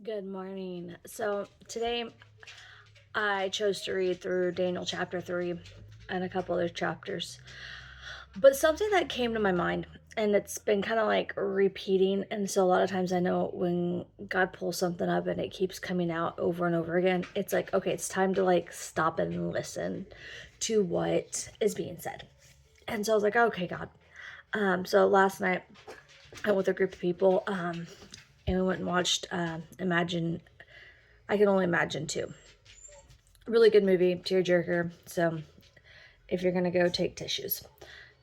Good morning. So today I chose to read through Daniel chapter 3 and a couple other chapters. But something that came to my mind, and it's been kind of like repeating. And so a lot of times I know when God pulls something up and it keeps coming out over and over again, it's like, okay, it's time to like stop and listen to what is being said. And so I was like, okay, God. So last night I went with a group of people and we went and watched Imagine I Can Only Imagine 2. Really good movie, tearjerker. So if you're gonna go, take tissues.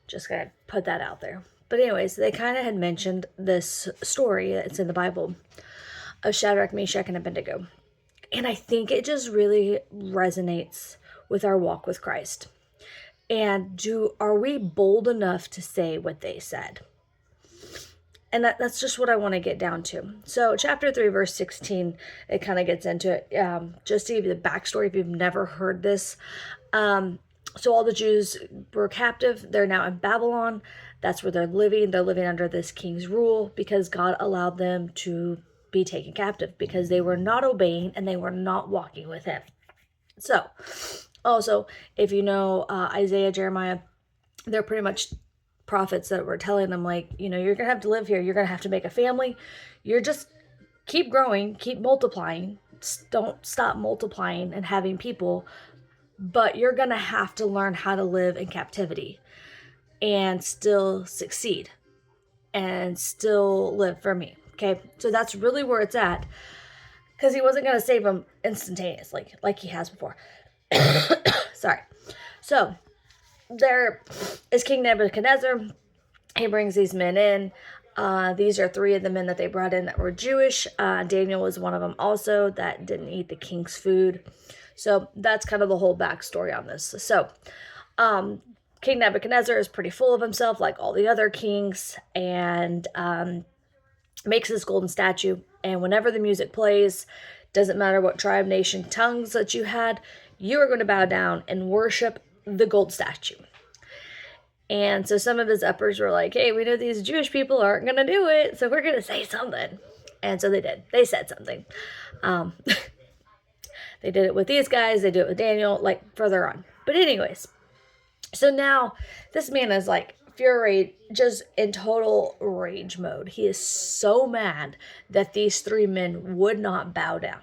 Just gotta put that out there. But anyways, they kind of had mentioned this story that's in the Bible of Shadrach, Meshach, and Abednego, and I think it just really resonates with our walk with Christ. And are we bold enough to say what they said? And that's just what I want to get down to. So chapter 3, verse 16, it kind of gets into it. Just to give you the backstory, if you've never heard this. So all the Jews were captive. They're now in Babylon. That's where they're living. They're living under this king's rule because God allowed them to be taken captive because they were not obeying and they were not walking with him. So also, if you know Isaiah, Jeremiah, they're pretty much prophets that were telling them, like, you're gonna have to live here, you're gonna have to make a family, you're just keep growing, keep multiplying, don't stop multiplying and having people, but you're gonna have to learn how to live in captivity and still succeed and still live for me. Okay, so that's really where it's at, because he wasn't gonna save them instantaneously like he has before. Sorry. So there is King Nebuchadnezzar. He brings these men in. These are three of the men that they brought in that were Jewish. Daniel was one of them also that didn't eat the king's food. So that's kind of the whole backstory on this. So King Nebuchadnezzar is pretty full of himself like all the other kings, and makes this golden statue. And whenever the music plays, doesn't matter what tribe, nation, tongues that you had, you are going to bow down and worship the gold statue. And so some of his uppers were like, hey, we know these Jewish people aren't going to do it, so we're going to say something. And so they did. They said something. They did it with these guys. They do it with Daniel, like further on. But anyways, so now this man is like fury, just in total rage mode. He is so mad that these three men would not bow down.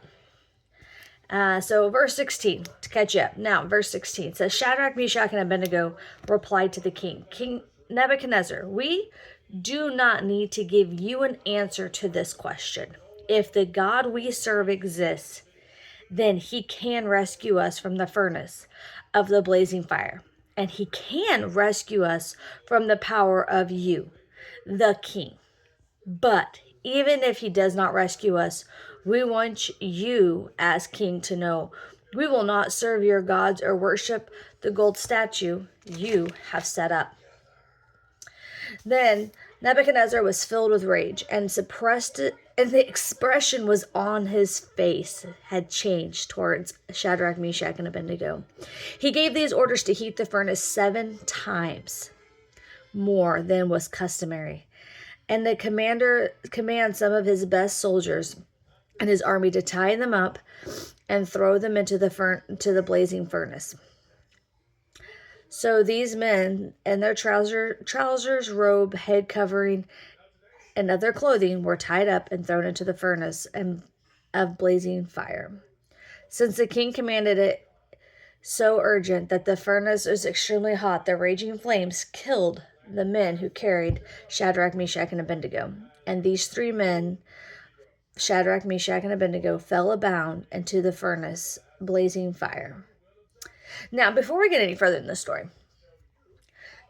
So verse 16, to catch you up. Now, verse 16 says, Shadrach, Meshach, and Abednego replied to the king, King Nebuchadnezzar, we do not need to give you an answer to this question. If the God we serve exists, then he can rescue us from the furnace of the blazing fire. And he can rescue us from the power of you, the king. But even if he does not rescue us, we want you as king to know we will not serve your gods or worship the gold statue you have set up. Then Nebuchadnezzar was filled with rage and suppressed it, and the expression was on his face had changed towards Shadrach, Meshach, and Abednego. He gave these orders to heat the furnace 7 times more than was customary. And the commander commands some of his best soldiers and his army to tie them up and throw them into the blazing furnace. So these men and their trousers, robe, head covering, and other clothing were tied up and thrown into the furnace of blazing fire. Since the king commanded it so urgent that the furnace was extremely hot, the raging flames killed the men who carried Shadrach, Meshach, and Abednego. And these three men, Shadrach, Meshach, and Abednego, fell bound into the furnace, blazing fire. Now, before we get any further in this story,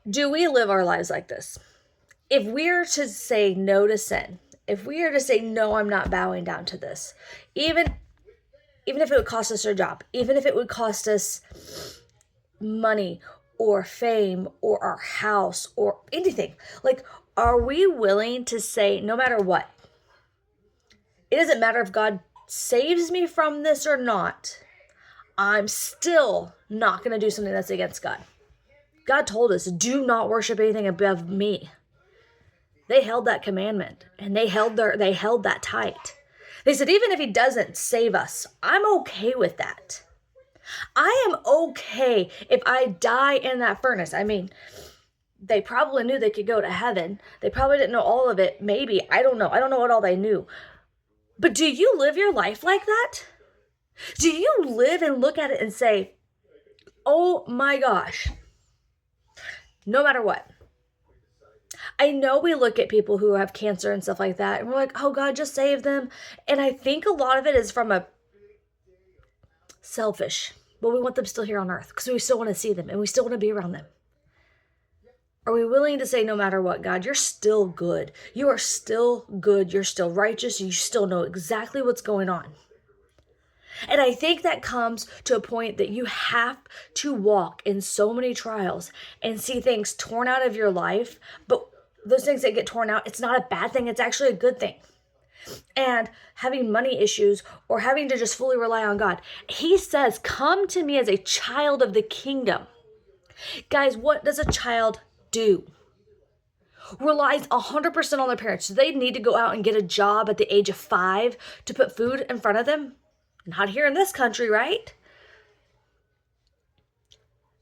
do we live our lives like this? If we are to say no to sin, if we are to say, no, I'm not bowing down to this, even if it would cost us our job, even if it would cost us money or fame or our house or anything, like, are we willing to say, no matter what, it doesn't matter if God saves me from this or not, I'm still not going to do something that's against God. God told us, do not worship anything above me. They held that commandment, and they held that tight. They said, even if he doesn't save us, I'm okay with that. I am okay if I die in that furnace. I mean, they probably knew they could go to heaven. They probably didn't know all of it. Maybe. I don't know. I don't know what all they knew. But do you live your life like that? Do you live and look at it and say, oh my gosh, no matter what? I know we look at people who have cancer and stuff like that, and we're like, oh God, just save them. And I think a lot of it is from a selfish, but we want them still here on earth because we still want to see them and we still want to be around them. Are we willing to say, no matter what, God, you're still good. You are still good. You're still righteous. You still know exactly what's going on. And I think that comes to a point that you have to walk in so many trials and see things torn out of your life. But those things that get torn out, it's not a bad thing. It's actually a good thing. And having money issues or having to just fully rely on God. He says, come to me as a child of the kingdom. Guys, what does a child do? Relies 100% on their parents. Do they need to go out and get a job at the age of 5 to put food in front of them? Not here in this country, right?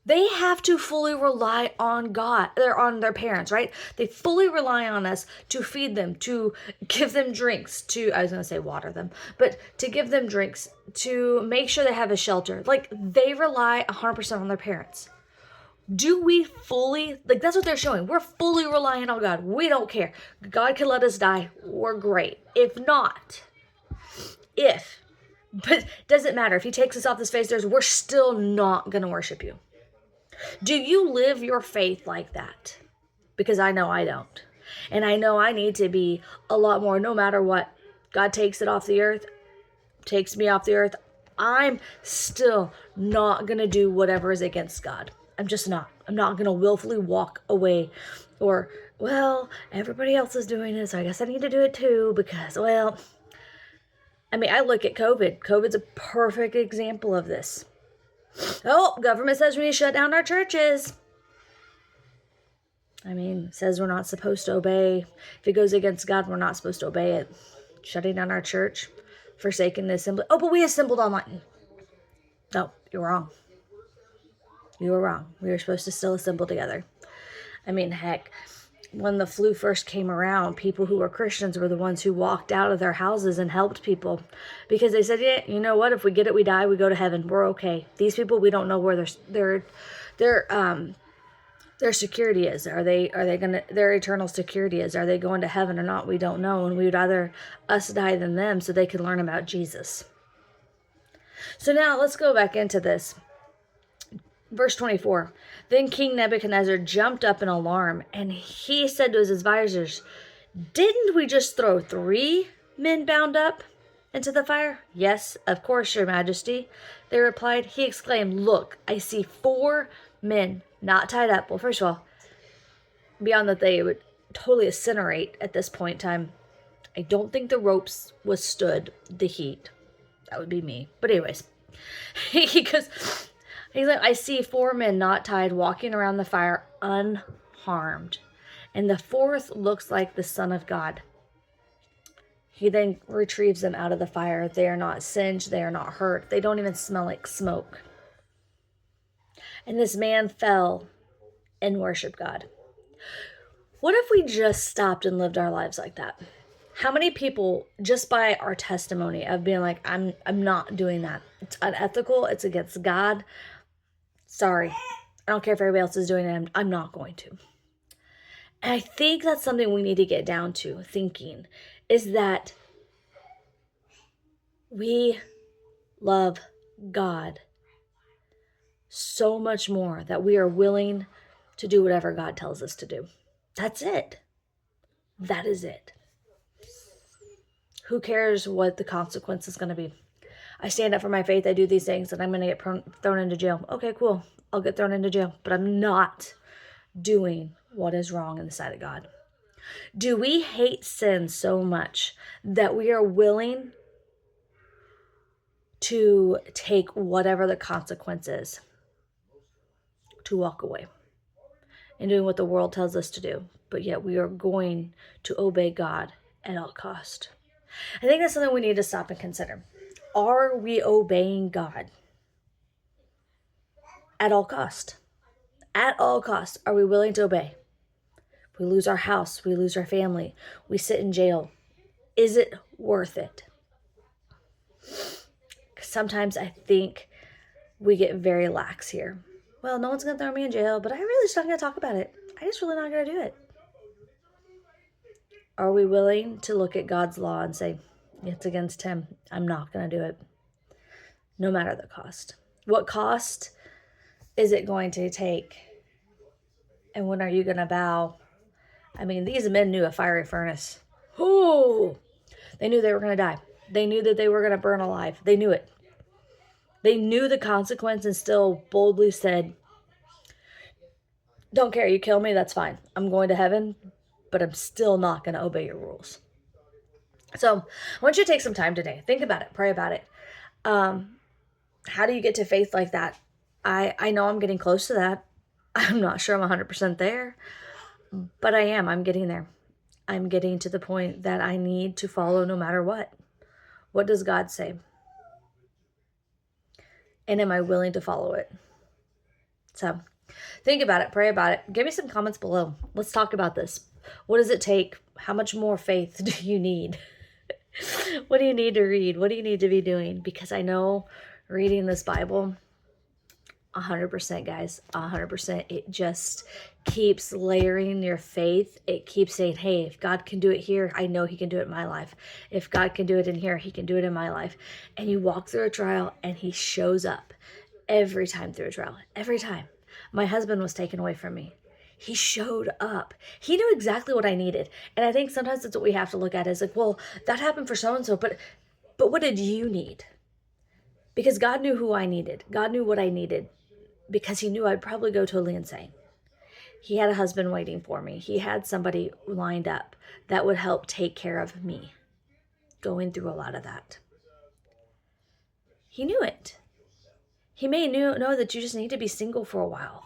They have to fully rely on God. They're on their parents, right? They fully rely on us to feed them, to give them drinks, I was going to say water them, but to give them drinks, to make sure they have a shelter. Like, they rely 100% on their parents. Do we fully, that's what they're showing. We're fully relying on God. We don't care. God can let us die. We're great. But doesn't matter. If he takes us off this face, we're still not going to worship you. Do you live your faith like that? Because I know I don't. And I know I need to be a lot more, no matter what. God takes it off the earth, takes me off the earth. I'm still not going to do whatever is against God. I'm just not. I'm not going to willfully walk away or, well, everybody else is doing it, so I guess I need to do it too because, well, I mean, I look at COVID. COVID's a perfect example of this. Oh, government says we need to shut down our churches. I mean, says we're not supposed to obey. If it goes against God, we're not supposed to obey it. Shutting down our church, forsaking the assembly. Oh, but we assembled online. No, you're wrong. You were wrong. We were supposed to still assemble together. I mean, heck, when the flu first came around, people who were Christians were the ones who walked out of their houses and helped people because they said, yeah, you know what? If we get it, we die, we go to heaven. We're okay. These people, we don't know where their security is. Are they gonna, their eternal security is? Are they going to heaven or not? We don't know. And we would rather us die than them so they could learn about Jesus. So now let's go back into this. Verse 24, then King Nebuchadnezzar jumped up in alarm, and he said to his advisors, didn't we just throw 3 men bound up into the fire? Yes, of course, your majesty, they replied. He exclaimed, look, I see 4 men not tied up. Well, first of all, beyond that they would totally incinerate at this point in time, I don't think the ropes withstood the heat. That would be me. But anyways, he goes... He's like, I see 4 men not tied walking around the fire unharmed. And the 4th looks like the Son of God. He then retrieves them out of the fire. They are not singed. They are not hurt. They don't even smell like smoke. And this man fell and worshiped God. What if we just stopped and lived our lives like that? How many people, just by our testimony of being like, I'm not doing that. It's unethical. It's against God. Sorry, I don't care if everybody else is doing it. I'm not going to. And I think that's something we need to get down to thinking, is that we love God so much more that we are willing to do whatever God tells us to do. That's it. That is it. Who cares what the consequence is going to be? I stand up for my faith, I do these things, and I'm going to get thrown into jail. Okay, cool. I'll get thrown into jail. But I'm not doing what is wrong in the sight of God. Do we hate sin so much that we are willing to take whatever the consequence is to walk away and doing what the world tells us to do, but yet we are going to obey God at all cost? I think that's something we need to stop and consider. Are we obeying God at all cost? At all costs, are we willing to obey? We lose our house, we lose our family, we sit in jail. Is it worth it? Sometimes I think we get very lax here. Well, no one's going to throw me in jail, but I really just not going to talk about it. I just really not going to do it. Are we willing to look at God's law and say, it's against him, I'm not going to do it, no matter the cost? What cost is it going to take? And when are you going to bow? I mean, these men knew a fiery furnace. Oh, they knew they were going to die. They knew that they were going to burn alive. They knew it. They knew the consequence and still boldly said, don't care, you kill me, that's fine. I'm going to heaven, but I'm still not going to obey your rules. So I want you to take some time today. Think about it. Pray about it. How do you get to faith like that? I know I'm getting close to that. I'm not sure I'm 100% there, but I am. I'm getting there. I'm getting to the point that I need to follow no matter what. What does God say? And am I willing to follow it? So think about it. Pray about it. Give me some comments below. Let's talk about this. What does it take? How much more faith do you need? What do you need to read? What do you need to be doing? Because I know reading this Bible, 100%, guys, 100%, it just keeps layering your faith. It keeps saying, hey, if God can do it here, I know he can do it in my life. If God can do it in here, he can do it in my life. And you walk through a trial and he shows up every time through a trial, every time. My husband was taken away from me. He showed up. He knew exactly what I needed. And I think sometimes that's what we have to look at is like, well, that happened for so-and-so, but what did you need? Because God knew who I needed. God knew what I needed because he knew I'd probably go totally insane. He had a husband waiting for me. He had somebody lined up that would help take care of me going through a lot of that. He knew it. He may know that you just need to be single for a while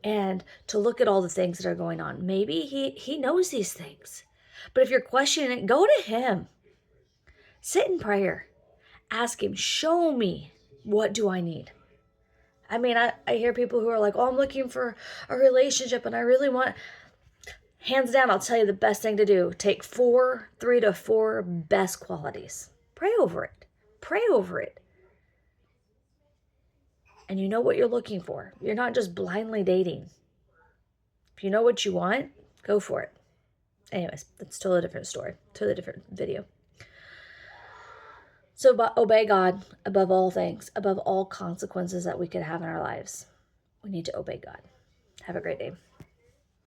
and to look at all the things that are going on. Maybe he knows these things. But if you're questioning it, go to him. Sit in prayer. Ask him, show me, what do I need? I mean, I hear people who are like, oh, I'm looking for a relationship and I really want, hands down, I'll tell you the best thing to do. Take 3 to 4 best qualities. Pray over it. Pray over it. And you know what you're looking for. You're not just blindly dating. If you know what you want, go for it. Anyways, that's a totally different story. Totally different video. So obey God above all things, above all consequences that we could have in our lives. We need to obey God. Have a great day.